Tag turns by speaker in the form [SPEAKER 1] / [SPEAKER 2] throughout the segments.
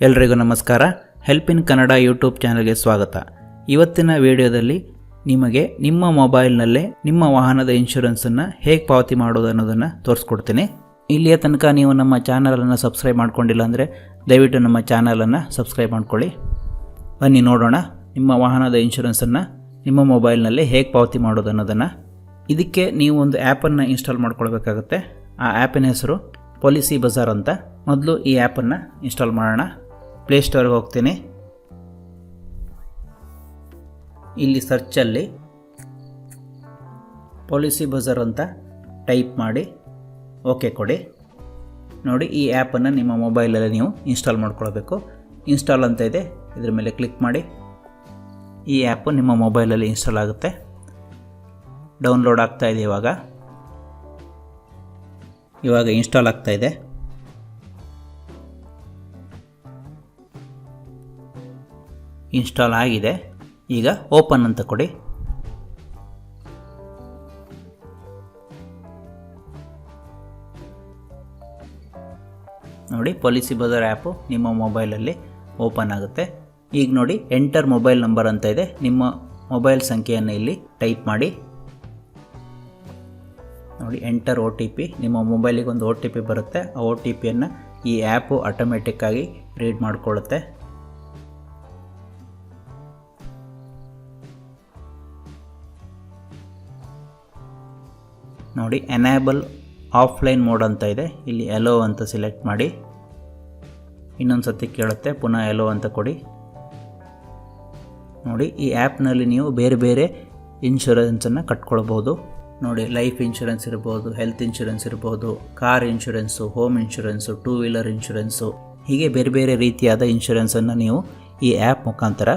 [SPEAKER 1] ಎಲ್ರಿಗೂ ನಮಸ್ಕಾರ. Help in Kannada YouTube ಚಾನಲ್ಗೆ ಸ್ವಾಗತ. ಇವತ್ತಿನ ವಿಡಿಯೋದಲ್ಲಿ ನಿಮಗೆ ನಿಮ್ಮ ಮೊಬೈಲ್ನಲ್ಲೇ ನಿಮ್ಮ ವಾಹನದ ಇನ್ಶೂರೆನ್ಸನ್ನು ಹೇಗೆ ಪಾವತಿ ಮಾಡೋದು ಅನ್ನೋದನ್ನು ತೋರಿಸ್ಕೊಡ್ತೀನಿ. ಇಲ್ಲಿಯ ತನಕ ನೀವು ನಮ್ಮ ಚಾನಲನ್ನು ಸಬ್ಸ್ಕ್ರೈಬ್ ಮಾಡ್ಕೊಂಡಿಲ್ಲ ಅಂದರೆ ದಯವಿಟ್ಟು ನಮ್ಮ ಚಾನಲನ್ನು ಸಬ್ಸ್ಕ್ರೈಬ್ ಮಾಡ್ಕೊಳ್ಳಿ. ಬನ್ನಿ ನೋಡೋಣ ನಿಮ್ಮ ವಾಹನದ ಇನ್ಶೂರೆನ್ಸನ್ನು ನಿಮ್ಮ ಮೊಬೈಲ್ನಲ್ಲೇ ಹೇಗೆ ಪಾವತಿ ಮಾಡೋದು ಅನ್ನೋದನ್ನು. ಇದಕ್ಕೆ ನೀವು ಒಂದು ಆ್ಯಪನ್ನು ಇನ್ಸ್ಟಾಲ್ ಮಾಡ್ಕೊಳ್ಬೇಕಾಗುತ್ತೆ. ಆ ಆ್ಯಪಿನ ಹೆಸರು ಪಾಲಿಸಿ ಬಜಾರ್ ಅಂತ. ಮೊದಲು ಈ ಆ್ಯಪನ್ನು ಇನ್ಸ್ಟಾಲ್ ಮಾಡೋಣ. ಪ್ಲೇಸ್ಟೋರ್ಗೆ ಹೋಗ್ತೀನಿ. ಇಲ್ಲಿ ಸರ್ಚಲ್ಲಿ ಪಾಲಿಸಿ ಬಜಾರ್ ಅಂತ ಟೈಪ್ ಮಾಡಿ ಓಕೆ ಕೊಡಿ. ನೋಡಿ, ಈ ಆ್ಯಪನ್ನು ನಿಮ್ಮ ಮೊಬೈಲಲ್ಲಿ ನೀವು ಇನ್ಸ್ಟಾಲ್ ಮಾಡ್ಕೊಳ್ಬೇಕು. ಇನ್ಸ್ಟಾಲ್ ಅಂತ ಇದೆ, ಇದ್ರ ಮೇಲೆ ಕ್ಲಿಕ್ ಮಾಡಿ. ಈ ಆ್ಯಪು ನಿಮ್ಮ ಮೊಬೈಲಲ್ಲಿ ಇನ್ಸ್ಟಾಲ್ ಆಗುತ್ತೆ. ಡೌನ್ಲೋಡ್ ಆಗ್ತಾ ಇದೆ. ಇವಾಗ ಇನ್ಸ್ಟಾಲ್ ಆಗ್ತಾ ಇದೆ. ಇನ್ಸ್ಟಾಲ್ ಆಗಿದೆ. ಈಗ ಓಪನ್ ಅಂತ ಕೊಡಿ. ನೋಡಿ, ಪಾಲಿಸಿ ಬಜಾರ್ ಆ್ಯಪು ನಿಮ್ಮ ಮೊಬೈಲಲ್ಲಿ ಓಪನ್ ಆಗುತ್ತೆ. ಈಗ ನೋಡಿ, ಎಂಟರ್ ಮೊಬೈಲ್ ನಂಬರ್ ಅಂತ ಇದೆ. ನಿಮ್ಮ ಮೊಬೈಲ್ ಸಂಖ್ಯೆಯನ್ನು ಇಲ್ಲಿ ಟೈಪ್ ಮಾಡಿ. ನೋಡಿ, ಎಂಟರ್ OTP. ನಿಮ್ಮ ಮೊಬೈಲಿಗೆ ಒಂದು OTP ಬರುತ್ತೆ. ಆ OTPಯನ್ನು ಈ ಆ್ಯಪು ಆಟೋಮೆಟಿಕ್ಕಾಗಿ ರೀಡ್ ಮಾಡಿಕೊಳ್ಳುತ್ತೆ. ನೋಡಿ, ಎನೇಬಲ್ ಆಫ್ಲೈನ್ ಮೋಡ್ ಅಂತ ಇದೆ. ಇಲ್ಲಿ ಎಲೋ ಅಂತ ಸೆಲೆಕ್ಟ್ ಮಾಡಿ. ಇನ್ನೊಂದು ಸತಿ ಕೇಳುತ್ತೆ, ಪುನಃ ಎಲೋ ಅಂತ ಕೊಡಿ. ನೋಡಿ, ಈ ಆ್ಯಪ್ನಲ್ಲಿ ನೀವು ಬೇರೆ ಬೇರೆ ಇನ್ಶೂರೆನ್ಸನ್ನು ಕಟ್ಕೊಳ್ಬೋದು. ನೋಡಿ, ಲೈಫ್ ಇನ್ಶೂರೆನ್ಸ್ ಇರ್ಬೋದು, ಹೆಲ್ತ್ ಇನ್ಶೂರೆನ್ಸ್ ಇರ್ಬೋದು, car insurance, home insurance, 2 wheeler insurance, ಹೀಗೆ ಬೇರೆ ಬೇರೆ ರೀತಿಯಾದ ಇನ್ಶೂರೆನ್ಸನ್ನು ನೀವು ಈ ಆ್ಯಪ್ ಮುಖಾಂತರ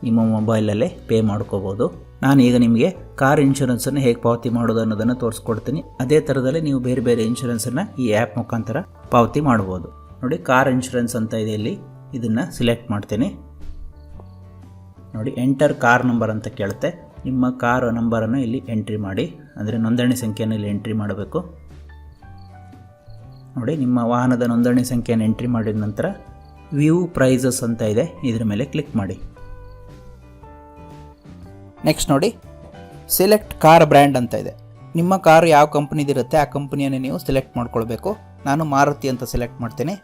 [SPEAKER 1] ನಿಮ್ಮ ಮೊಬೈಲಲ್ಲೇ ಪೇ ಮಾಡ್ಕೋಬೋದು. ನಾನೀಗ ನಿಮಗೆ ಕಾರ್ ಇನ್ಶೂರೆನ್ಸನ್ನು ಹೇಗೆ ಪಾವತಿ ಮಾಡೋದು ಅನ್ನೋದನ್ನು ತೋರಿಸ್ಕೊಡ್ತೀನಿ. ಅದೇ ಥರದಲ್ಲಿ ನೀವು ಬೇರೆ ಬೇರೆ ಇನ್ಶೂರೆನ್ಸನ್ನು ಈ ಆ್ಯಪ್ ಮುಖಾಂತರ ಪಾವತಿ ಮಾಡ್ಬೋದು. ನೋಡಿ, ಕಾರ್ ಇನ್ಶೂರೆನ್ಸ್ ಅಂತ ಇದೆ. ಇಲ್ಲಿ ಇದನ್ನು ಸಿಲೆಕ್ಟ್ ಮಾಡ್ತೀನಿ. ನೋಡಿ, ಎಂಟರ್ ಕಾರ್ ನಂಬರ್ ಅಂತ ಕೇಳುತ್ತೆ. ನಿಮ್ಮ ಕಾರ್ ನಂಬರನ್ನು ಇಲ್ಲಿ ಎಂಟ್ರಿ ಮಾಡಿ, ಅಂದರೆ ನೋಂದಣಿ ಸಂಖ್ಯೆಯನ್ನು ಇಲ್ಲಿ ಎಂಟ್ರಿ ಮಾಡಬೇಕು. ನೋಡಿ, ನಿಮ್ಮ ವಾಹನದ ನೋಂದಣಿ ಸಂಖ್ಯೆಯನ್ನು ಎಂಟ್ರಿ ಮಾಡಿದ ನಂತರ ವ್ಯೂ ಪ್ರೈಸಸ್ ಅಂತ ಇದೆ, ಇದ್ರ ಮೇಲೆ ಕ್ಲಿಕ್ ಮಾಡಿ. ನೆಕ್ಸ್ಟ್ ನೋಡಿ, ಸೆಲೆಕ್ಟ್ ಕಾರ್ ಬ್ರ್ಯಾಂಡ್ ಅಂತ ಇದೆ. ನಿಮ್ಮ ಕಾರು ಯಾವ ಕಂಪ್ನಿದಿರುತ್ತೆ ಆ ಕಂಪ್ನಿಯನ್ನು ನೀವು ಸೆಲೆಕ್ಟ್ ಮಾಡ್ಕೊಳ್ಬೇಕು. ನಾನು ಮಾರುತಿ ಅಂತ ಸೆಲೆಕ್ಟ್ ಮಾಡ್ತೀನಿ.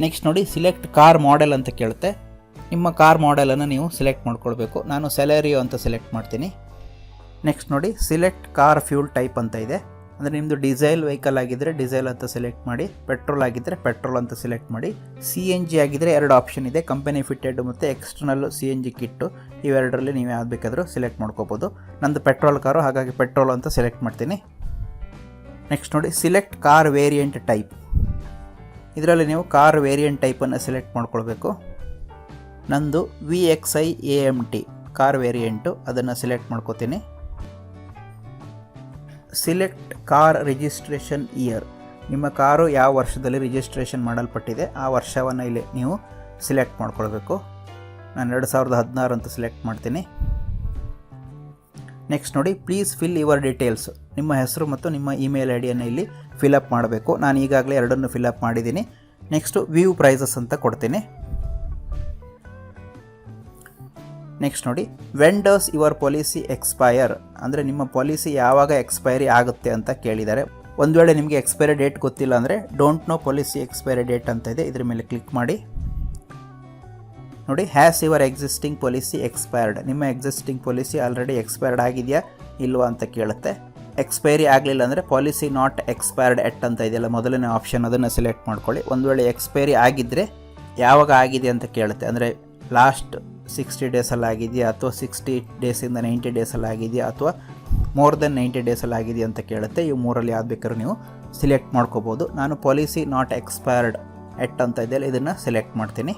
[SPEAKER 1] ನೆಕ್ಸ್ಟ್ ನೋಡಿ, ಸಿಲೆಕ್ಟ್ ಕಾರ್ ಮಾಡೆಲ್ ಅಂತ ಕೇಳುತ್ತೆ. ನಿಮ್ಮ ಕಾರ್ ಮಾಡೆಲನ್ನು ನೀವು ಸೆಲೆಕ್ಟ್ ಮಾಡ್ಕೊಳ್ಬೇಕು. ನಾನು ಸೆಲೆರಿಯೋ ಅಂತ ಸೆಲೆಕ್ಟ್ ಮಾಡ್ತೀನಿ. ನೆಕ್ಸ್ಟ್ ನೋಡಿ, ಸಿಲೆಕ್ಟ್ ಕಾರ್ ಫ್ಯೂಲ್ ಟೈಪ್ ಅಂತ ಇದೆ. ಅಂದರೆ ನಿಮ್ಮದು ಡೀಸೆಲ್ ವೆಹಿಕಲ್ ಆಗಿದ್ದರೆ ಡೀಸೆಲ್ ಅಂತ ಸೆಲೆಕ್ಟ್ ಮಾಡಿ, ಪೆಟ್ರೋಲ್ ಆಗಿದ್ದರೆ ಪೆಟ್ರೋಲ್ ಅಂತ ಸೆಲೆಕ್ಟ್ ಮಾಡಿ. CNG ಆಗಿದ್ದರೆ 2 ಆಪ್ಷನ್ ಇದೆ, ಕಂಪನಿ ಫಿಟ್ಟೆಡ್ ಮತ್ತು ಎಕ್ಸ್ಟರ್ನಲ್ CNG ಕಿಟ್ಟು. ಇವೆರಡರಲ್ಲಿ ನೀವು ಯಾವ್ದು ಬೇಕಾದರೂ ಸೆಲೆಕ್ಟ್ ಮಾಡ್ಕೋಬೋದು. ನಂದು ಪೆಟ್ರೋಲ್ ಕಾರು, ಹಾಗಾಗಿ ಪೆಟ್ರೋಲ್ ಅಂತ ಸೆಲೆಕ್ಟ್ ಮಾಡ್ತೀನಿ. ನೆಕ್ಸ್ಟ್ ನೋಡಿ, ಸಿಲೆಕ್ಟ್ ಕಾರ್ ವೇರಿಯಂಟ್ ಟೈಪ್. ಇದರಲ್ಲಿ ನೀವು ಕಾರ್ ವೇರಿಯಂಟ್ ಟೈಪನ್ನು ಸೆಲೆಕ್ಟ್ ಮಾಡ್ಕೊಳ್ಬೇಕು. ನಂದು VXI AMT ಕಾರ್ ವೇರಿಯಂಟು, ಅದನ್ನು ಸೆಲೆಕ್ಟ್ ಮಾಡ್ಕೋತೀನಿ. Select car registration year. ನಿಮ್ಮ ಕಾರು ಯಾವ ವರ್ಷದಲ್ಲಿ ರಿಜಿಸ್ಟ್ರೇಷನ್ ಮಾಡಲ್ಪಟ್ಟಿದೆ ಆ ವರ್ಷವನ್ನು ಇಲ್ಲಿ ನೀವು ಸಿಲೆಕ್ಟ್ ಮಾಡ್ಕೊಳ್ಬೇಕು. ನಾನು 2016 ಅಂತ ಸೆಲೆಕ್ಟ್ ಮಾಡ್ತೀನಿ. ನೆಕ್ಸ್ಟ್ ನೋಡಿ, ಪ್ಲೀಸ್ ಫಿಲ್ ಯುವರ್ ಡೀಟೇಲ್ಸ್. ನಿಮ್ಮ ಹೆಸರು ಮತ್ತು ನಿಮ್ಮ ಇಮೇಲ್ ಐಡಿಯನ್ನು ಇಲ್ಲಿ ಫಿಲಪ್ ಮಾಡಬೇಕು. ನಾನು ಈಗಾಗಲೇ ಎರಡನ್ನು ಫಿಲಪ್ ಮಾಡಿದ್ದೀನಿ. ನೆಕ್ಸ್ಟು ವ್ಯೂ ಪ್ರೈಸಸ್ ಅಂತ ಕೊಡ್ತೀನಿ. ನೆಕ್ಸ್ಟ್ ನೋಡಿ, when does your policy expire. ಅಂದರೆ ನಿಮ್ಮ ಪಾಲಿಸಿ ಯಾವಾಗ ಎಕ್ಸ್ಪೈರಿ ಆಗುತ್ತೆ ಅಂತ ಕೇಳಿದ್ದಾರೆ. ಒಂದು ವೇಳೆ ನಿಮಗೆ ಎಕ್ಸ್ಪೈರಿ ಡೇಟ್ ಗೊತ್ತಿಲ್ಲ ಅಂದರೆ don't know policy expiry date ಅಂತ ಇದೆ, ಇದ್ರ ಮೇಲೆ ಕ್ಲಿಕ್ ಮಾಡಿ. ನೋಡಿ, has your existing policy expired. ನಿಮ್ಮ ಎಕ್ಸಿಸ್ಟಿಂಗ್ ಪಾಲಿಸಿ ಆಲ್ರೆಡಿ ಎಕ್ಸ್ಪೈರ್ಡ್ ಆಗಿದೆಯಾ ಇಲ್ವಾ ಅಂತ ಕೇಳುತ್ತೆ. ಎಕ್ಸ್ಪೈರಿ ಆಗಲಿಲ್ಲ ಅಂದರೆ ಪಾಲಿಸಿ ನಾಟ್ ಎಕ್ಸ್ಪೈರ್ಡ್ ಎಟ್ ಅಂತ ಇದೆಯಲ್ಲ, ಮೊದಲನೇ ಆಪ್ಷನ್, ಅದನ್ನು ಸೆಲೆಕ್ಟ್ ಮಾಡ್ಕೊಳ್ಳಿ. ಒಂದು ವೇಳೆ ಎಕ್ಸ್ಪೈರಿ ಆಗಿದ್ದರೆ ಯಾವಾಗ ಆಗಿದೆ ಅಂತ ಕೇಳುತ್ತೆ. ಅಂದರೆ ಲಾಸ್ಟ್ 60 ಡೇಸಲ್ಲಿ ಆಗಿದೆಯಾ, ಅಥವಾ 60 ಡೇಸಿಂದ 90 ಡೇಸಲ್ಲಿ ಆಗಿದೆಯಾ, ಅಥವಾ ಮೋರ್ ದೆನ್ 90 ಡೇಸಲ್ಲಿ ಆಗಿದೆಯಾ ಅಂತ ಕೇಳುತ್ತೆ. ಇವು ಮೂರಲ್ಲಿ ಯಾವ್ದು ಬೇಕಾದ್ರೂ ನೀವು ಸಿಲೆಕ್ಟ್ ಮಾಡ್ಕೋಬೋದು. ನಾನು ಪಾಲಿಸಿ ನಾಟ್ ಎಕ್ಸ್ಪೈರ್ಡ್ ಎಟ್ ಅಂತ ಇದೆಯಲ್ಲ, ಇದನ್ನು ಸೆಲೆಕ್ಟ್ ಮಾಡ್ತೀನಿ.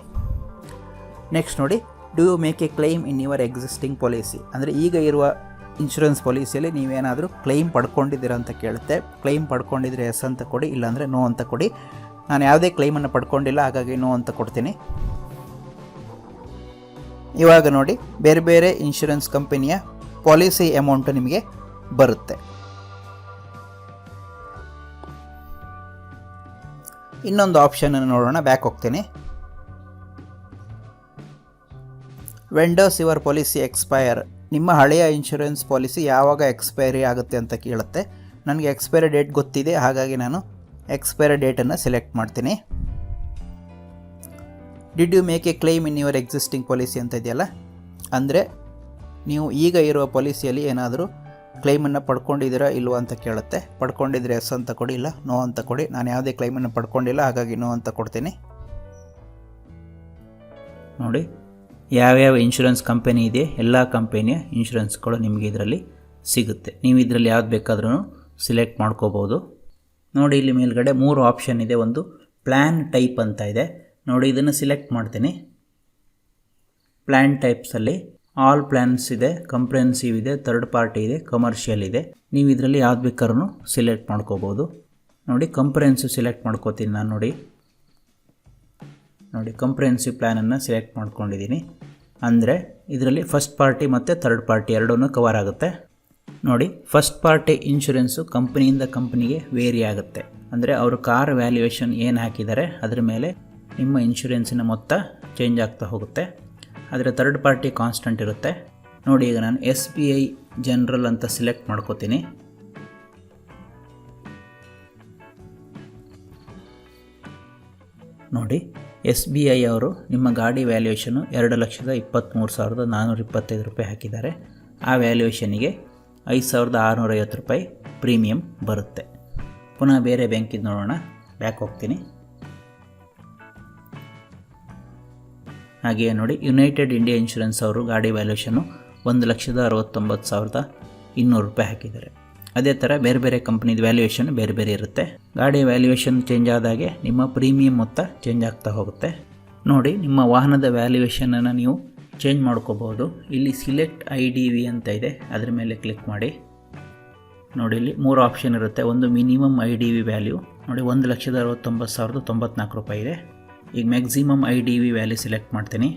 [SPEAKER 1] ನೆಕ್ಸ್ಟ್ ನೋಡಿ, do you make a claim in your existing policy. ಅಂದರೆ ಈಗ ಇರುವ ಇನ್ಶೂರೆನ್ಸ್ ಪಾಲಿಸಿಯಲ್ಲಿ ನೀವೇನಾದರೂ ಕ್ಲೈಮ್ ಪಡ್ಕೊಂಡಿದ್ದೀರಾ ಅಂತ ಕೇಳುತ್ತೆ. ಕ್ಲೈಮ್ ಪಡ್ಕೊಂಡಿದ್ರೆ ಎಸ್ ಅಂತ ಕೊಡಿ, ಇಲ್ಲಾಂದರೆ ನೋ ಅಂತ ಕೊಡಿ. ನಾನು ಯಾವುದೇ ಕ್ಲೈಮನ್ನು ಪಡ್ಕೊಂಡಿಲ್ಲ, ಹಾಗಾಗಿ ನೋ ಅಂತ ಕೊಡ್ತೀನಿ. ಇವಾಗ ನೋಡಿ, ಬೇರೆ ಬೇರೆ ಇನ್ಶೂರೆನ್ಸ್ ಕಂಪನಿಯ ಪಾಲಿಸಿ ಅಮೌಂಟು ನಿಮಗೆ ಬರುತ್ತೆ. ಇನ್ನೊಂದು ಆಪ್ಷನನ್ನು ನೋಡೋಣ. ಬ್ಯಾಕ್ ಹೋಗ್ತೀನಿ. When does your policy expire, ನಿಮ್ಮ ಹಳೆಯ ಇನ್ಶೂರೆನ್ಸ್ ಪಾಲಿಸಿ ಯಾವಾಗ ಎಕ್ಸ್ಪೈರಿ ಆಗುತ್ತೆ ಅಂತ ಕೇಳುತ್ತೆ. ನನಗೆ ಎಕ್ಸ್ಪೈರಿ ಡೇಟ್ ಗೊತ್ತಿದೆ, ಹಾಗಾಗಿ ನಾನು ಎಕ್ಸ್ಪೈರಿ ಡೇಟನ್ನು ಸೆಲೆಕ್ಟ್ ಮಾಡ್ತೀನಿ. Did you make a claim in your existing policy ಅಂತ ಇದೆಯಲ್ಲ, ಅಂದರೆ ನೀವು ಈಗ ಇರುವ ಪಾಲಿಸಿಯಲ್ಲಿ ಏನಾದರೂ ಕ್ಲೈಮನ್ನು ಪಡ್ಕೊಂಡಿದ್ದೀರಾ ಇಲ್ವಾ ಅಂತ ಕೇಳುತ್ತೆ. ಪಡ್ಕೊಂಡಿದ್ರೆ ಎಸ್ ಅಂತ ಕೊಡಿ, ಇಲ್ಲ ನೋ ಅಂತ ಕೊಡಿ. ನಾನು ಯಾವುದೇ ಕ್ಲೈಮನ್ನು ಪಡ್ಕೊಂಡಿಲ್ಲ, ಹಾಗಾಗಿ ನೋ ಅಂತ ಕೊಡ್ತೀನಿ. ನೋಡಿ ಯಾವ್ಯಾವ ಇನ್ಶೂರೆನ್ಸ್ ಕಂಪನಿ ಇದೆ, ಎಲ್ಲ ಕಂಪನಿಯ ಇನ್ಶೂರೆನ್ಸ್ಗಳು ನಿಮಗೆ ಇದರಲ್ಲಿ ಸಿಗುತ್ತೆ. ನೀವು ಇದರಲ್ಲಿ ಯಾವ್ದು ಬೇಕಾದ್ರೂ ಸಿಲೆಕ್ಟ್ ಮಾಡ್ಕೋಬೋದು. ನೋಡಿ ಇಲ್ಲಿ ಮೇಲ್ಗಡೆ 3 ಆಪ್ಷನ್ ಇದೆ. ಒಂದು ಪ್ಲ್ಯಾನ್ ಟೈಪ್ ಅಂತ ಇದೆ ನೋಡಿ, ಇದನ್ನು ಸಿಲೆಕ್ಟ್ ಮಾಡ್ತೀನಿ. ಪ್ಲ್ಯಾನ್ ಟೈಪ್ಸಲ್ಲಿ ಆಲ್ ಪ್ಲ್ಯಾನ್ಸ್ ಇದೆ, ಕಂಪ್ರೆನ್ಸಿವ್ ಇದೆ, ಥರ್ಡ್ ಪಾರ್ಟಿ ಇದೆ, ಕಮರ್ಷಿಯಲ್ ಇದೆ. ನೀವು ಇದರಲ್ಲಿ ಯಾವ್ದು ಬೇಕಾದ್ರೂ ಸಿಲೆಕ್ಟ್ ಮಾಡ್ಕೋಬೋದು. ನೋಡಿ ಕಂಪ್ರೆನ್ಸಿವ್ ಸಿಲೆಕ್ಟ್ ಮಾಡ್ಕೋತೀನಿ ನಾನು. ನೋಡಿ ಕಂಪ್ರೆನ್ಸಿವ್ ಪ್ಲ್ಯಾನನ್ನು ಸಿಲೆಕ್ಟ್ ಮಾಡ್ಕೊಂಡಿದ್ದೀನಿ. ಅಂದರೆ ಇದರಲ್ಲಿ ಫಸ್ಟ್ ಪಾರ್ಟಿ ಮತ್ತು ಥರ್ಡ್ ಪಾರ್ಟಿ ಎರಡೂ ಕವರ್ ಆಗುತ್ತೆ. ನೋಡಿ ಫಸ್ಟ್ ಪಾರ್ಟಿ ಇನ್ಶೂರೆನ್ಸು ಕಂಪ್ನಿಯಿಂದ ಕಂಪ್ನಿಗೆ ವೇರಿ ಆಗುತ್ತೆ. ಅಂದರೆ ಅವರು ಕಾರ್ ವ್ಯಾಲ್ಯೂಯೇಷನ್ ಏನು ಹಾಕಿದ್ದಾರೆ ಅದರ ಮೇಲೆ ನಿಮ್ಮ ಇನ್ಶೂರೆನ್ಸಿನ ಮೊತ್ತ ಚೇಂಜ್ ಆಗ್ತಾ ಹೋಗುತ್ತೆ. ಆದರೆ ಥರ್ಡ್ ಪಾರ್ಟಿ ಕಾನ್ಸ್ಟೆಂಟ್ ಇರುತ್ತೆ. ನೋಡಿ ಈಗ ನಾನು SBI ಜನರಲ್ ಅಂತ ಸಿಲೆಕ್ಟ್ ಮಾಡ್ಕೋತೀನಿ. ನೋಡಿ SBI ಅವರು ನಿಮ್ಮ ಗಾಡಿ ವ್ಯಾಲ್ಯೂಯೇಷನು 2,23,425 ರೂಪಾಯಿ ಹಾಕಿದ್ದಾರೆ. ಆ ವ್ಯಾಲ್ಯೂಯೇಷನಿಗೆ 5,650 ರೂಪಾಯಿ ಪ್ರೀಮಿಯಂ ಬರುತ್ತೆ. ಪುನಃ ಬೇರೆ ಬ್ಯಾಂಕಿದ್ದು ನೋಡೋಣ. ಬ್ಯಾಕ್ ಹೋಗ್ತೀನಿ. ಹಾಗೆಯೇ ನೋಡಿ ಯುನೈಟೆಡ್ ಇಂಡಿಯಾ ಇನ್ಶೂರೆನ್ಸ್ ಅವರು ಗಾಡಿ ವ್ಯಾಲ್ಯೂಷನ್ನು 1,69,200 ರೂಪಾಯಿ ಹಾಕಿದ್ದಾರೆ. ಅದೇ ಥರ ಬೇರೆ ಬೇರೆ ಕಂಪ್ನಿದ ವ್ಯಾಲ್ಯೂಯೇಷನ್ ಬೇರೆ ಬೇರೆ ಇರುತ್ತೆ. ಗಾಡಿ ವ್ಯಾಲ್ಯೂಯೇಷನ್ ಚೇಂಜ್ ಆದಾಗೆ ನಿಮ್ಮ ಪ್ರೀಮಿಯಂ ಮೊತ್ತ ಚೇಂಜ್ ಆಗ್ತಾ ಹೋಗುತ್ತೆ. ನೋಡಿ ನಿಮ್ಮ ವಾಹನದ ವ್ಯಾಲ್ಯೂಯೇಷನನ್ನು ನೀವು ಚೇಂಜ್ ಮಾಡ್ಕೋಬೋದು. ಇಲ್ಲಿ ಸಿಲೆಕ್ಟ್ IDV ಅಂತ ಇದೆ, ಅದರ ಮೇಲೆ ಕ್ಲಿಕ್ ಮಾಡಿ. ನೋಡಿ ಇಲ್ಲಿ 3 ಆಪ್ಷನ್ ಇರುತ್ತೆ. ಒಂದು ಮಿನಿಮಮ್ IDV ವ್ಯಾಲ್ಯೂ ನೋಡಿ 1,69,094 ರೂಪಾಯಿ ಇದೆ. ಈಗ ಮ್ಯಾಕ್ಸಿಮಮ್ IDV ವ್ಯಾಲ್ಯೂ ಸಿಲೆಕ್ಟ್ ಮಾಡ್ತೀನಿ.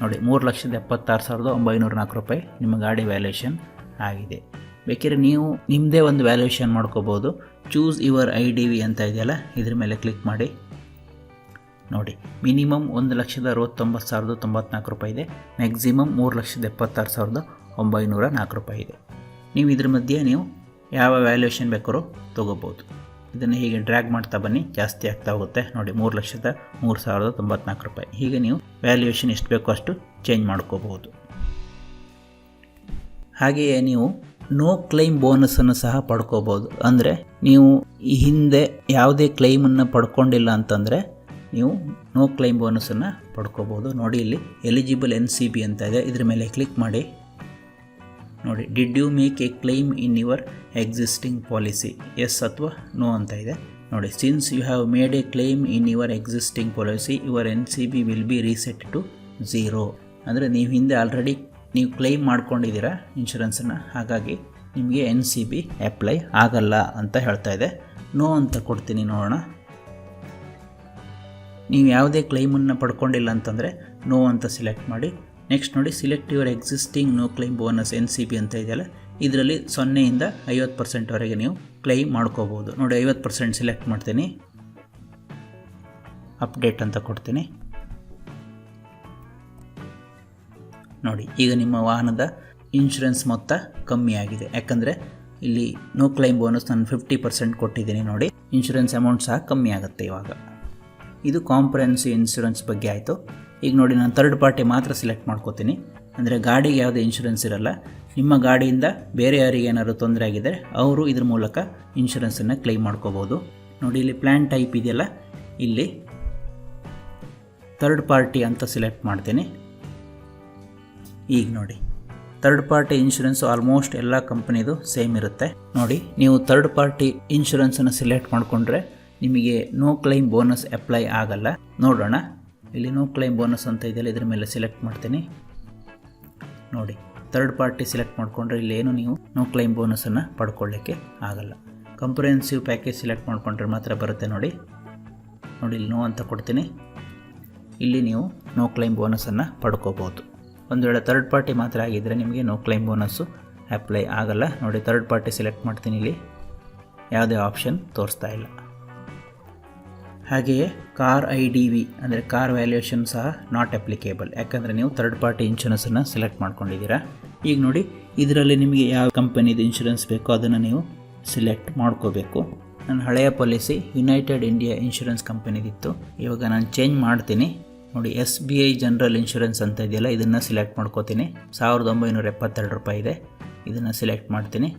[SPEAKER 1] ನೋಡಿ 3,76,904 ರೂಪಾಯಿ ನಿಮ್ಮ ಗಾಡಿ ವ್ಯಾಲ್ಯೂಯೇಷನ್ ಆಗಿದೆ. ಬೇಕಿದ್ರೆ ನೀವು ನಿಮ್ಮದೇ ಒಂದು ವ್ಯಾಲ್ಯೂಯೇಷನ್ ಮಾಡ್ಕೋಬೋದು. ಚೂಸ್ ಯುವರ್ IDV ಅಂತ ಇದೆಯಲ್ಲ, ಇದ್ರ ಮೇಲೆ ಕ್ಲಿಕ್ ಮಾಡಿ. ನೋಡಿ ಮಿನಿಮಮ್ 1,69,094 ರೂಪಾಯಿ ಇದೆ, ಮ್ಯಾಕ್ಸಿಮಮ್ 3,76,904 ರೂಪಾಯಿ ಇದೆ. ನೀವು ಇದ್ರ ಮಧ್ಯೆ ನೀವು ಯಾವ ವ್ಯಾಲ್ಯೂಯೇಷನ್ ಬೇಕಾದ್ರೂ ತೊಗೋಬೋದು. ಇದನ್ನು ಹೀಗೆ ಡ್ರ್ಯಾಗ್ ಮಾಡ್ತಾ ಬನ್ನಿ, ಜಾಸ್ತಿ ಆಗ್ತಾ ಹೋಗುತ್ತೆ. ನೋಡಿ 3,03,094 ರೂಪಾಯಿ. ಹೀಗೆ ನೀವು ವ್ಯಾಲ್ಯೂಯೇಷನ್ ಎಷ್ಟು ಬೇಕೋ ಅಷ್ಟು ಚೇಂಜ್ ಮಾಡ್ಕೋಬಹುದು. ಹಾಗೆಯೇ ನೀವು ನೋ ಕ್ಲೈಮ್ ಬೋನಸನ್ನು ಸಹ ಪಡ್ಕೋಬೋದು. ಅಂದರೆ ನೀವು ಈ ಹಿಂದೆ ಯಾವುದೇ ಕ್ಲೈಮನ್ನು ಪಡ್ಕೊಂಡಿಲ್ಲ ಅಂತಂದರೆ ನೀವು ನೋ ಕ್ಲೈಮ್ ಬೋನಸನ್ನು ಪಡ್ಕೋಬೋದು. ನೋಡಿ ಇಲ್ಲಿ ಎಲಿಜಿಬಲ್ NCB ಅಂತ ಇದೆ, ಇದ್ರ ಮೇಲೆ ಕ್ಲಿಕ್ ಮಾಡಿ. ನೋಡಿ did you make a claim in your existing policy, yes ಅಥವಾ ನೋ ಅಂತ ಇದೆ. ನೋಡಿ since you have made a claim in your existing policy your NCB will be reset to 0. ಅಂದರೆ ನೀವು ಹಿಂದೆ ಆಲ್ರೆಡಿ ನೀವು ಕ್ಲೈಮ್ ಮಾಡ್ಕೊಂಡಿದ್ದೀರಾ ಇನ್ಶೂರೆನ್ಸನ್ನು, ಹಾಗಾಗಿ ನಿಮಗೆ NCB ಅಪ್ಲೈ ಆಗಲ್ಲ ಅಂತ ಹೇಳ್ತಾ ಇದೆ. ನೋ ಅಂತ ಕೊಡ್ತೀನಿ, ನೋಡೋಣ. ನೀವು ಯಾವುದೇ ಕ್ಲೈಮನ್ನು ಪಡ್ಕೊಂಡಿಲ್ಲ ಅಂತಂದರೆ ನೋ ಅಂತ ಸಿಲೆಕ್ಟ್ ಮಾಡಿ. ನೆಕ್ಸ್ಟ್ ನೋಡಿ select your existing no claim bonus NCB ಅಂತ ಇದೆಯಲ್ಲ, ಇದರಲ್ಲಿ 0ಇಂದ 50% ನೀವು ಕ್ಲೈಮ್ ಮಾಡ್ಕೋಬೋದು. ನೋಡಿ 50% ಸಿಲೆಕ್ಟ್ ಮಾಡ್ತೀನಿ, ಅಪ್ಡೇಟ್ ಅಂತ ಕೊಡ್ತೀನಿ. ನೋಡಿ ಈಗ ನಿಮ್ಮ ವಾಹನದ ಇನ್ಶೂರೆನ್ಸ್ ಮೊತ್ತ ಕಮ್ಮಿ ಆಗಿದೆ. ಯಾಕಂದರೆ ಇಲ್ಲಿ ನೋ ಕ್ಲೈಮ್ ಬೋನಸ್ ನಾನು 50% ಕೊಟ್ಟಿದ್ದೀನಿ. ನೋಡಿ ಇನ್ಶೂರೆನ್ಸ್ ಅಮೌಂಟ್ ಸಹ ಕಮ್ಮಿ ಆಗುತ್ತೆ ಇವಾಗ. ಇದು ಕಾಂಪ್ರಿಹೆನ್ಸಿವ್ ಇನ್ಶೂರೆನ್ಸ್ ಬಗ್ಗೆ ಆಯಿತು. ಈಗ ನೋಡಿ ನಾನು ಥರ್ಡ್ ಪಾರ್ಟಿ ಮಾತ್ರ ಸಿಲೆಕ್ಟ್ ಮಾಡ್ಕೋತೀನಿ. ಅಂದರೆ ಗಾಡಿಗೆ ಯಾವುದೇ ಇನ್ಶೂರೆನ್ಸ್ ಇರಲ್ಲ. ನಿಮ್ಮ ಗಾಡಿಯಿಂದ ಬೇರೆ ಯಾರಿಗೆ ಏನಾದರೂ ತೊಂದರೆ ಆಗಿದ್ದರೆ ಅವರು ಇದ್ರ ಮೂಲಕ ಇನ್ಶೂರೆನ್ಸನ್ನು ಕ್ಲೈಮ್ ಮಾಡ್ಕೋಬೋದು. ನೋಡಿ ಇಲ್ಲಿ ಪ್ಲ್ಯಾನ್ ಟೈಪ್ ಇದೆಯಲ್ಲ, ಇಲ್ಲಿ ಥರ್ಡ್ ಪಾರ್ಟಿ ಅಂತ ಸಿಲೆಕ್ಟ್ ಮಾಡ್ತೀನಿ. ಈಗ ನೋಡಿ ಥರ್ಡ್ ಪಾರ್ಟಿ ಇನ್ಶೂರೆನ್ಸು ಆಲ್ಮೋಸ್ಟ್ ಎಲ್ಲ ಕಂಪ್ನಿದು ಸೇಮ್ ಇರುತ್ತೆ. ನೋಡಿ ನೀವು ಥರ್ಡ್ ಪಾರ್ಟಿ ಇನ್ಶೂರೆನ್ಸನ್ನು ಸಿಲೆಕ್ಟ್ ಮಾಡಿಕೊಂಡ್ರೆ ನಿಮಗೆ ನೋ ಕ್ಲೈಮ್ ಬೋನಸ್ ಅಪ್ಲೈ ಆಗಲ್ಲ. ನೋಡೋಣ, ಇಲ್ಲಿ ನೋ ಕ್ಲೈಮ್ ಬೋನಸ್ ಅಂತ ಇದೆಯಲ್ಲ, ಇದ್ರ ಮೇಲೆ ಸಿಲೆಕ್ಟ್ ಮಾಡ್ತೀನಿ. ನೋಡಿ ಥರ್ಡ್ ಪಾರ್ಟಿ ಸಿಲೆಕ್ಟ್ ಮಾಡಿಕೊಂಡ್ರೆ ಇಲ್ಲೇನು ನೀವು ನೋ ಕ್ಲೈಮ್ ಬೋನಸನ್ನು ಪಡ್ಕೊಳ್ಳಿಕ್ಕೆ ಆಗಲ್ಲ. ಕಾಂಪ್ರಿಹೆನ್ಸಿವ್ ಪ್ಯಾಕೇಜ್ ಸಿಲೆಕ್ಟ್ ಮಾಡಿಕೊಂಡ್ರೆ ಮಾತ್ರ ಬರುತ್ತೆ. ನೋಡಿ ಇಲ್ಲಿ ನೋ ಅಂತ ಕೊಡ್ತೀನಿ. ಇಲ್ಲಿ ನೀವು ನೋ ಕ್ಲೈಮ್ ಬೋನಸನ್ನು ಪಡ್ಕೋಬೋದು. ಒಂದು ವೇಳೆ ಥರ್ಡ್ ಪಾರ್ಟಿ ಮಾತ್ರ ಆಗಿದ್ದರೆ ನಿಮಗೆ ನೋ ಕ್ಲೈಮ್ ಬೋನಸ್ಸು ಅಪ್ಲೈ ಆಗಲ್ಲ. ನೋಡಿ ಥರ್ಡ್ ಪಾರ್ಟಿ ಸಿಲೆಕ್ಟ್ ಮಾಡ್ತೀನಿ, ಇಲ್ಲಿ ಯಾವುದೇ ಆಪ್ಷನ್ ತೋರಿಸ್ತಾ ಇಲ್ಲ. ಹಾಗೆಯೇ ಕಾರ್ IDV ಅಂದರೆ ಕಾರ್ ವ್ಯಾಲ್ಯೂಯೇಷನ್ ಸಹ ನಾಟ್ ಅಪ್ಲಿಕೇಬಲ್, ಯಾಕಂದರೆ ನೀವು ಥರ್ಡ್ ಪಾರ್ಟಿ ಇನ್ಶೂರೆನ್ಸನ್ನು ಸೆಲೆಕ್ಟ್ ಮಾಡ್ಕೊಂಡಿದ್ದೀರಾ. ಈಗ ನೋಡಿ, ಇದರಲ್ಲಿ ನಿಮಗೆ ಯಾವ ಕಂಪನಿದು ಇನ್ಶೂರೆನ್ಸ್ ಬೇಕೋ ಅದನ್ನು ನೀವು ಸಿಲೆಕ್ಟ್ ಮಾಡ್ಕೋಬೇಕು. ನನ್ನ ಹಳೆಯ ಪಾಲಿಸಿ ಯುನೈಟೆಡ್ ಇಂಡಿಯಾ ಇನ್ಶೂರೆನ್ಸ್ ಕಂಪನಿದಿತ್ತು. ಇವಾಗ ನಾನು ಚೇಂಜ್ ಮಾಡ್ತೀನಿ. ನೋಡಿ, SBI ಜನರಲ್ ಇನ್ಶೂರೆನ್ಸ್ ಅಂತ ಇದೆಯಲ್ಲ, ಇದನ್ನು ಸಿಲೆಕ್ಟ್ ಮಾಡ್ಕೋತೀನಿ. 1972 ರೂಪಾಯಿ ಇದೆ, ಇದನ್ನು ಸಿಲೆಕ್ಟ್ ಮಾಡ್ತೀನಿ.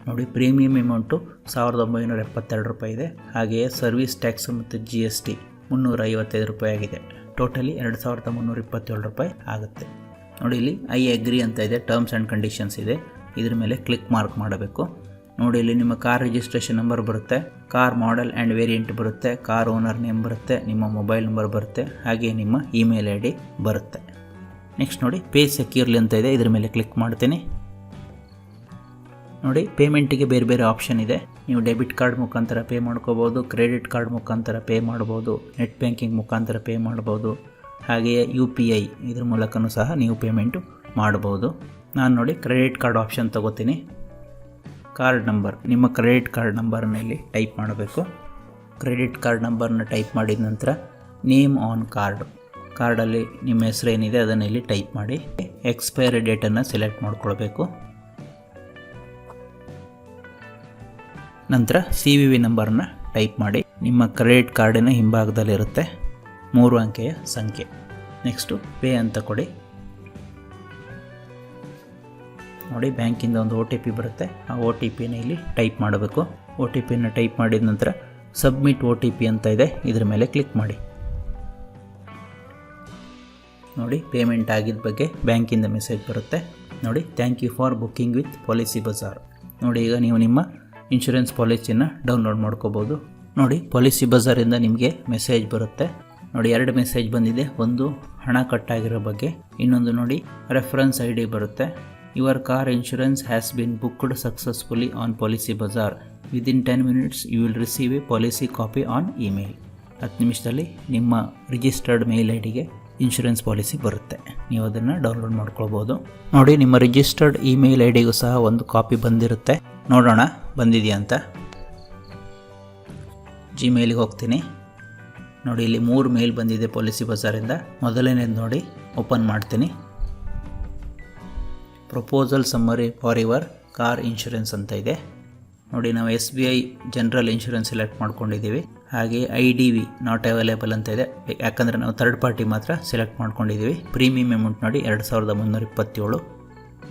[SPEAKER 1] ನೋಡಿ, ಪ್ರೀಮಿಯಂ ಅಮೌಂಟು 1972 ರೂಪಾಯಿ ಇದೆ. ಹಾಗೆಯೇ ಸರ್ವಿಸ್ ಟ್ಯಾಕ್ಸ್ ಮತ್ತು GST 355 ರೂಪಾಯಿ ಆಗಿದೆ. ಟೋಟಲಿ 2327 ರೂಪಾಯಿ ಆಗುತ್ತೆ. ನೋಡಿ, ಇಲ್ಲಿ ಐ ಅಗ್ರಿ ಅಂತ ಇದೆ, ಟರ್ಮ್ಸ್ ಆ್ಯಂಡ್ ಕಂಡೀಷನ್ಸ್ ಇದೆ, ಇದ್ರ ಮೇಲೆ ಕ್ಲಿಕ್ ಮಾರ್ಕ್ ಮಾಡಬೇಕು. ನೋಡಿ, ಇಲ್ಲಿ ನಿಮ್ಮ ಕಾರ್ ರಿಜಿಸ್ಟ್ರೇಷನ್ ನಂಬರ್ ಬರುತ್ತೆ, ಕಾರ್ ಮಾಡೆಲ್ ಆ್ಯಂಡ್ ವೇರಿಯಂಟ್ ಬರುತ್ತೆ, ಕಾರ್ ಓನರ್ ನೇಮ್ ಬರುತ್ತೆ, ನಿಮ್ಮ ಮೊಬೈಲ್ ನಂಬರ್ ಬರುತ್ತೆ, ಹಾಗೆ ನಿಮ್ಮ ಇಮೇಲ್ ID ಬರುತ್ತೆ. ನೆಕ್ಸ್ಟ್ ನೋಡಿ, ಪೇ ಸೆಕ್ಯೂರ್ಲಿ ಅಂತ ಇದೆ, ಇದ್ರ ಮೇಲೆ ಕ್ಲಿಕ್ ಮಾಡ್ತೀನಿ. ನೋಡಿ, ಪೇಮೆಂಟಿಗೆ ಬೇರೆ ಬೇರೆ ಆಪ್ಷನ್ ಇದೆ. ನೀವು ಡೆಬಿಟ್ ಕಾರ್ಡ್ ಮುಖಾಂತರ ಪೇ ಮಾಡ್ಕೋಬೋದು, ಕ್ರೆಡಿಟ್ ಕಾರ್ಡ್ ಮುಖಾಂತರ ಪೇ ಮಾಡ್ಬೋದು, ನೆಟ್ ಬ್ಯಾಂಕಿಂಗ್ ಮುಖಾಂತರ ಪೇ ಮಾಡ್ಬೋದು, ಹಾಗೆಯೇ UPI ಇದ್ರ ಮೂಲಕನೂ ಸಹ ನೀವು ಪೇಮೆಂಟು ಮಾಡ್ಬೋದು. ನಾನು ನೋಡಿ ಕ್ರೆಡಿಟ್ ಕಾರ್ಡ್ ಆಪ್ಷನ್ ತೊಗೋತೀನಿ. ಕಾರ್ಡ್ ನಂಬರ್, ನಿಮ್ಮ ಕ್ರೆಡಿಟ್ ಕಾರ್ಡ್ ನಂಬರನ್ನ ಇಲ್ಲಿ ಟೈಪ್ ಮಾಡಬೇಕು. ಕ್ರೆಡಿಟ್ ಕಾರ್ಡ್ ನಂಬರ್ನ ಟೈಪ್ ಮಾಡಿದ ನಂತರ ನೇಮ್ ಆನ್ ಕಾರ್ಡಲ್ಲಿ ನಿಮ್ಮ ಹೆಸರು ಏನಿದೆ ಅದನ್ನು ಇಲ್ಲಿ ಟೈಪ್ ಮಾಡಿ. ಎಕ್ಸ್ಪೈರಿ ಡೇಟನ್ನು ಸೆಲೆಕ್ಟ್ ಮಾಡ್ಕೊಳ್ಬೇಕು. ನಂತರ CVV ನಂಬರನ್ನ ಟೈಪ್ ಮಾಡಿ. ನಿಮ್ಮ ಕ್ರೆಡಿಟ್ ಕಾರ್ಡಿನ ಹಿಂಭಾಗದಲ್ಲಿರುತ್ತೆ 3 ಅಂಕೆಯ ಸಂಖ್ಯೆ. ನೆಕ್ಸ್ಟು ಪೇ ಅಂತ ಕೊಡಿ. ನೋಡಿ, ಬ್ಯಾಂಕಿಂದ ಒಂದು OTP ಬರುತ್ತೆ, ಆ OTPನ ಇಲ್ಲಿ ಟೈಪ್ ಮಾಡಬೇಕು. OTPನ ಟೈಪ್ ಮಾಡಿದ ನಂತರ ಸಬ್ಮಿಟ್ OTP ಅಂತ ಇದೆ, ಇದ್ರ ಮೇಲೆ ಕ್ಲಿಕ್ ಮಾಡಿ. ನೋಡಿ, ಪೇಮೆಂಟ್ ಆಗಿದ್ದ ಬಗ್ಗೆ ಬ್ಯಾಂಕಿಂದ ಮೆಸೇಜ್ ಬರುತ್ತೆ. ನೋಡಿ, thank you for booking with Policybazaar. ನೋಡಿ, ಈಗ ನೀವು ನಿಮ್ಮ ಇನ್ಶೂರೆನ್ಸ್ ಪಾಲಿಸಿನ ಡೌನ್ಲೋಡ್ ಮಾಡ್ಕೋಬೋದು. ನೋಡಿ, ಪಾಲಿಸಿ ಬಜಾರಿಂದ ನಿಮಗೆ ಮೆಸೇಜ್ ಬರುತ್ತೆ. ನೋಡಿ, 2 ಮೆಸೇಜ್ ಬಂದಿದೆ. ಒಂದು ಹಣ ಕಟ್ಟಾಗಿರೋ ಬಗ್ಗೆ, ಇನ್ನೊಂದು ನೋಡಿ ರೆಫರೆನ್ಸ್ ID ಬರುತ್ತೆ. Your car insurance has been booked successfully on Policybazaar. Within 10 minutes you will receive a policy copy on email. 10 ನಿಮಿಷದಲ್ಲಿ ನಿಮ್ಮ ರಿಜಿಸ್ಟರ್ಡ್ ಮೇಲ್ IDಗೆ ಇನ್ಶೂರೆನ್ಸ್ ಪಾಲಿಸಿ ಬರುತ್ತೆ. ನೀವು ಅದನ್ನು ಡೌನ್ಲೋಡ್ ಮಾಡ್ಕೊಳ್ಬೋದು. ನೋಡಿ, ನಿಮ್ಮ ರಿಜಿಸ್ಟರ್ಡ್ ಇಮೇಲ್ IDಗೂ ಸಹ ಒಂದು ಕಾಪಿ ಬಂದಿರುತ್ತೆ. ನೋಡೋಣ ಬಂದಿದೆಯಾ ಅಂತ. Gmailಗೆ ಹೋಗ್ತೀನಿ. ನೋಡಿ, ಇಲ್ಲಿ 3 ಮೇಲ್ ಬಂದಿದೆ ಪಾಲಿಸಿ ಬಜಾರಿಂದ. ಮೊದಲನೇದು ನೋಡಿ, ಓಪನ್ ಮಾಡ್ತೀನಿ. Proposal summary for your car insurance ಅಂತ ಇದೆ. ನೋಡಿ, ನಾವು SBI ಜನರಲ್ ಇನ್ಶೂರೆನ್ಸ್ ಸೆಲೆಕ್ಟ್ ಮಾಡ್ಕೊಂಡಿದ್ದೀವಿ. ಹಾಗೆ IDV ನಾಟ್ ಅವೈಲೇಬಲ್ ಅಂತ ಇದೆ, ಯಾಕಂದರೆ ನಾವು ಥರ್ಡ್ ಪಾರ್ಟಿ ಮಾತ್ರ ಸೆಲೆಕ್ಟ್ ಮಾಡ್ಕೊಂಡಿದ್ದೀವಿ. ಪ್ರೀಮಿಯಂ ಅಮೌಂಟ್ ನೋಡಿ 2327.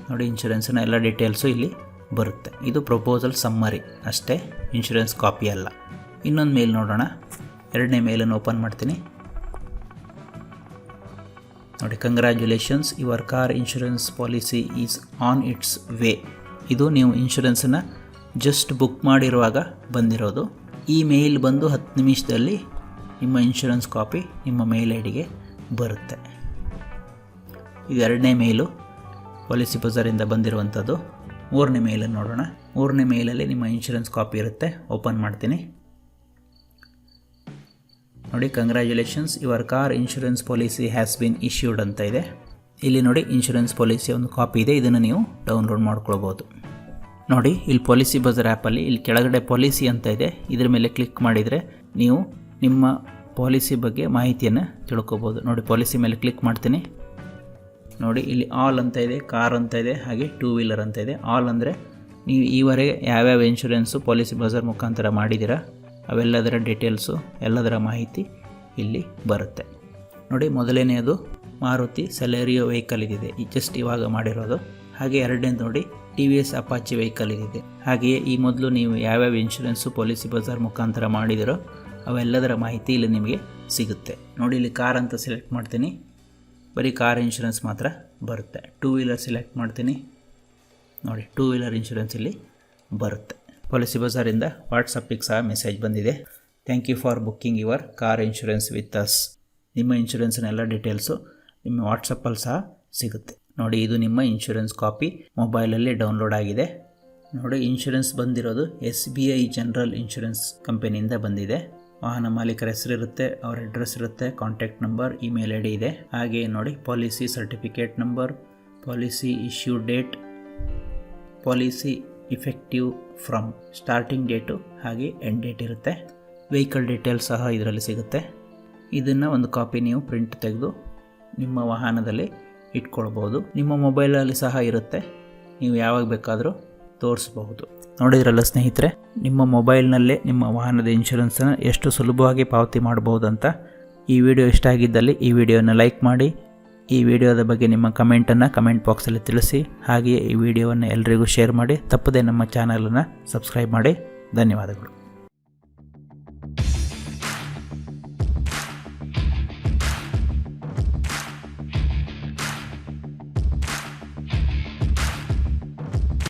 [SPEAKER 1] ನೋಡಿ, ಇನ್ಶೂರೆನ್ಸ್ನ ಎಲ್ಲ ಡೀಟೇಲ್ಸು ಇಲ್ಲಿ ಬರುತ್ತೆ. ಇದು ಪ್ರಪೋಸಲ್ ಸಮ್ಮರಿ ಅಷ್ಟೇ, ಇನ್ಶೂರೆನ್ಸ್ ಕಾಪಿ ಅಲ್ಲ. ಇನ್ನೊಂದು ಮೇಲ್ ನೋಡೋಣ. 2ನೇ ಮೇಲನ್ನು ಓಪನ್ ಮಾಡ್ತೀನಿ. ನೋಡಿ, congratulations, your car insurance policy is on its way. ಇದು ನೀವು ಇನ್ಶೂರೆನ್ಸನ್ನು ಜಸ್ಟ್ ಬುಕ್ ಮಾಡಿರುವಾಗ ಬಂದಿರೋದು. ಈ ಮೇಲ್ ಬಂದು 10 ನಿಮಿಷದಲ್ಲಿ ನಿಮ್ಮ ಇನ್ಶೂರೆನ್ಸ್ ಕಾಪಿ ನಿಮ್ಮ ಮೇಲ್ IDಗೆ ಬರುತ್ತೆ. ಇದು 2ನೇ ಮೇಲು ಪಾಲಿಸಿ ಬಜಾರಿಂದ ಬಂದಿರುವಂಥದ್ದು. 3ನೇ ಮೇಲನ್ನು ನೋಡೋಣ. 3ನೇ ಮೇಲಲ್ಲಿ ನಿಮ್ಮ ಇನ್ಶೂರೆನ್ಸ್ ಕಾಪಿ ಇರುತ್ತೆ. ಓಪನ್ ಮಾಡ್ತೀನಿ. ನೋಡಿ, congratulations, your car insurance policy has been issued ಅಂತ ಇದೆ. ಇಲ್ಲಿ ನೋಡಿ, ಇನ್ಶೂರೆನ್ಸ್ ಪಾಲಿಸಿ ಒಂದು ಕಾಪಿ ಇದೆ, ಇದನ್ನು ನೀವು ಡೌನ್ಲೋಡ್ ಮಾಡ್ಕೊಳ್ಬೋದು. ನೋಡಿ, ಇಲ್ಲಿ ಪಾಲಿಸಿ ಬಜಾರ್ ಆ್ಯಪಲ್ಲಿ ಇಲ್ಲಿ ಕೆಳಗಡೆ ಪಾಲಿಸಿ ಅಂತ ಇದೆ, ಇದ್ರ ಮೇಲೆ ಕ್ಲಿಕ್ ಮಾಡಿದರೆ ನೀವು ನಿಮ್ಮ ಪಾಲಿಸಿ ಬಗ್ಗೆ ಮಾಹಿತಿಯನ್ನು ತಿಳ್ಕೊಬೋದು. ನೋಡಿ, ಪಾಲಿಸಿ ಮೇಲೆ ಕ್ಲಿಕ್ ಮಾಡ್ತೀನಿ. ನೋಡಿ, ಇಲ್ಲಿ ಆಲ್ ಅಂತ ಇದೆ, ಕಾರ್ ಅಂತ ಇದೆ, ಹಾಗೆ 2 ವೀಲರ್ ಅಂತ ಇದೆ. ಆಲ್ ಅಂದರೆ ನೀವು ಈವರೆಗೆ ಯಾವ್ಯಾವ ಇನ್ಶೂರೆನ್ಸು ಪಾಲಿಸಿ ಬಜಾರ್ ಮುಖಾಂತರ ಮಾಡಿದ್ದೀರಾ ಅವೆಲ್ಲದರ ಡೀಟೇಲ್ಸು, ಎಲ್ಲದರ ಮಾಹಿತಿ ಇಲ್ಲಿ ಬರುತ್ತೆ. ನೋಡಿ, ಮೊದಲನೆಯದು ಮಾರುತಿ ಸೆಲೆರಿಯೋ ವೆಹಿಕಲ್ ಇದಿದೆ, ಜಸ್ಟ್ ಇವಾಗ ಮಾಡಿರೋದು. ಹಾಗೆ 2ನೇದು ನೋಡಿ TVS ಅಪಾಚಿ ವೆಹಿಕಲ್ ಇದಿದೆ. ಹಾಗೆಯೇ ಈ ಮೊದಲು ನೀವು ಯಾವ್ಯಾವ ಇನ್ಶೂರೆನ್ಸು ಪಾಲಿಸಿ ಬಜಾರ್ ಮುಖಾಂತರ ಮಾಡಿದಿರೋ ಅವೆಲ್ಲದರ ಮಾಹಿತಿ ಇಲ್ಲಿ ನಿಮಗೆ ಸಿಗುತ್ತೆ. ನೋಡಿ, ಇಲ್ಲಿ ಕಾರ್ ಅಂತ ಸೆಲೆಕ್ಟ್ ಮಾಡ್ತೀನಿ, ಬರೀ ಕಾರ್ ಇನ್ಶೂರೆನ್ಸ್ ಮಾತ್ರ ಬರುತ್ತೆ. 2 ವೀಲರ್ ಸೆಲೆಕ್ಟ್ ಮಾಡ್ತೀನಿ. ನೋಡಿ, 2 ವೀಲರ್ ಇನ್ಶೂರೆನ್ಸ್ ಇಲ್ಲಿ ಬರುತ್ತೆ. ಪಾಲಿಸಿ ಬಜಾರಿಂದ ವಾಟ್ಸಪ್ಪಿಗೆ ಸಹ ಮೆಸೇಜ್ ಬಂದಿದೆ. Thank you for booking your car insurance with us. ನಿಮ್ಮ ಇನ್ಶೂರೆನ್ಸ್ನ ಎಲ್ಲ ಡೀಟೇಲ್ಸು ನಿಮ್ಮ ವಾಟ್ಸಪ್ಪಲ್ಲಿ ಸಹ ಸಿಗುತ್ತೆ. ನೋಡಿ, ಇದು ನಿಮ್ಮ ಇನ್ಶೂರೆನ್ಸ್ ಕಾಪಿ ಮೊಬೈಲಲ್ಲಿ ಡೌನ್ಲೋಡ್ ಆಗಿದೆ. ನೋಡಿ, ಇನ್ಶೂರೆನ್ಸ್ ಬಂದಿರೋದು SBI ಜನರಲ್ ಇನ್ಶೂರೆನ್ಸ್ ಕಂಪನಿಯಿಂದ ಬಂದಿದೆ. ವಾಹನ ಮಾಲೀಕರ ಹೆಸರು ಇರುತ್ತೆ, ಅವರ ಅಡ್ರೆಸ್ ಇರುತ್ತೆ, ಕಾಂಟ್ಯಾಕ್ಟ್ ನಂಬರ್, ಇಮೇಲ್ ID ಇದೆ. ಹಾಗೆಯೇ ನೋಡಿ, policy certificate number, policy issue date, policy effective from starting date ಹಾಗೆ ಎಂಡ್ ಡೇಟ್ ಇರುತ್ತೆ. ವೆಹಿಕಲ್ ಡೀಟೇಲ್ಸ್ ಸಹ ಇದರಲ್ಲಿ ಸಿಗುತ್ತೆ. ಇದನ್ನು ಒಂದು ಕಾಪಿ ನೀವು ಪ್ರಿಂಟ್ ತೆಗೆದು ನಿಮ್ಮ ವಾಹನದಲ್ಲಿ ಇಟ್ಕೊಳ್ಬೋದು. ನಿಮ್ಮ ಮೊಬೈಲಲ್ಲಿ ಸಹ ಇರುತ್ತೆ, ನೀವು ಯಾವಾಗ ಬೇಕಾದರೂ ತೋರಿಸಬಹುದು. ನೋಡಿದ್ರಲ್ಲ ಸ್ನೇಹಿತರೆ, ನಿಮ್ಮ ಮೊಬೈಲ್ನಲ್ಲೇ ನಿಮ್ಮ ವಾಹನದ ಇನ್ಶೂರೆನ್ಸನ್ನು ಎಷ್ಟು ಸುಲಭವಾಗಿ ಪಾವತಿ ಮಾಡ್ಬೋದು ಅಂತ. ಈ ವಿಡಿಯೋ ಇಷ್ಟ ಆಗಿದ್ದಲ್ಲಿ ಈ ವಿಡಿಯೋನ ಲೈಕ್ ಮಾಡಿ. ಈ ವಿಡಿಯೋದ ಬಗ್ಗೆ ನಿಮ್ಮ ಕಮೆಂಟನ್ನು ಕಮೆಂಟ್ ಬಾಕ್ಸಲ್ಲಿ ತಿಳಿಸಿ. ಹಾಗೆಯೇ ಈ ವಿಡಿಯೋವನ್ನು ಎಲ್ಲರಿಗೂ ಶೇರ್ ಮಾಡಿ. ತಪ್ಪದೆ ನಮ್ಮ ಚಾನಲನ್ನು ಸಬ್ಸ್ಕ್ರೈಬ್ ಮಾಡಿ. ಧನ್ಯವಾದಗಳು.